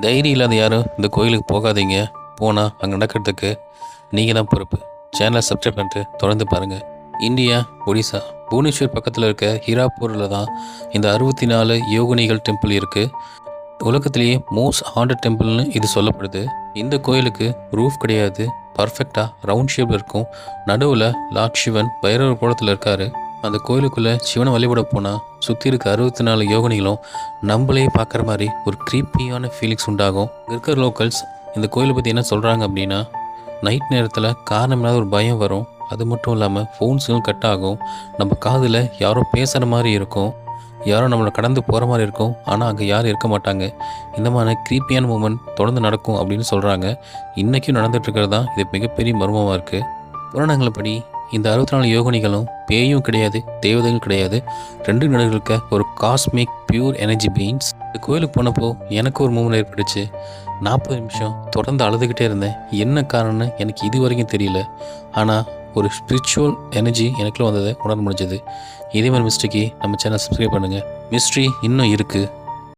தைரியம் இல்லாத யாரும் இந்த கோயிலுக்கு போகாதீங்க. போனால் அங்கே நடக்கிறதுக்கு நீங்கள் தான் பொறுப்பு. சேனலை சப்ஸ்கிரைப் பண்ணிட்டு தொடர்ந்து பாருங்கள். இந்தியா, ஒடிசா, புவனேஸ்வர் பக்கத்தில் இருக்க ஹீராப்பூரில் தான் இந்த 64 யோகினிகள் டெம்பிள் இருக்குது. உலகத்திலேயே மோஸ்ட் ஹாண்டட் டெம்பிள்னு இது சொல்லப்படுது. இந்த கோயிலுக்கு ரூஃப் கிடையாது. பர்ஃபெக்டாக ரவுண்ட் ஷேப்பில் இருக்கும். நடுவில் லார்ட் சிவன் பைரவர் கோலத்தில் இருக்கார். அந்த கோயிலுக்குள்ளே சிவனை வழிபட போனால் சுற்றி இருக்க 64 யோகினிகளும் நம்மளே பார்க்குற மாதிரி ஒரு க்ரீப்பியான ஃபீலிங்ஸ் உண்டாகும். இருக்கிற லோக்கல்ஸ் இந்த கோயிலை பற்றி என்ன சொல்கிறாங்க அப்படின்னா, நைட் நேரத்தில் காரணமில்லாத ஒரு பயம் வரும். அது மட்டும் இல்லாமல் ஃபோன்ஸும் கட் ஆகும். நம்ம காதில் யாரோ பேசுகிற மாதிரி இருக்கும். யாரோ நம்மளை கடந்து போகிற மாதிரி இருக்கும். ஆனால் அங்கே யாரும் இருக்க மாட்டாங்க. இந்த மாதிரி க்ரீப்பியான மூமெண்ட் தொடர்ந்து நடக்கும் அப்படின்னு சொல்கிறாங்க. இன்றைக்கும் நடந்துகிட்ருக்கிறது தான் இது மிகப்பெரிய மர்மமாக இருக்குது. புராணங்கள்படி இந்த 64 யோகினிகளும் பேயும் கிடையாது, தேவதையும் கிடையாது. 2 நடுகளுக்க ஒரு காஸ்மிக் பியூர் எனர்ஜி பீயிங்ஸ். இந்த கோயிலுக்கு போனப்போ எனக்கு ஒரு மூமெண்ட் ஏற்பட்டுச்சு. 40 நிமிஷம் தொடர்ந்து அழுதுகிட்டே இருந்தேன். என்ன காரணம்னு எனக்கு இது வரைக்கும் தெரியல. ஆனால் ஒரு ஸ்பிரிச்சுவல் எனர்ஜி எனக்குள்ள வந்ததை உணர முடிஞ்சது. இதே மாதிரி மிஸ்ட்ரிக்கு நம்ம சேனல் சப்ஸ்கிரைப் பண்ணுங்கள். மிஸ்ட்ரி இன்னும் இருக்குது.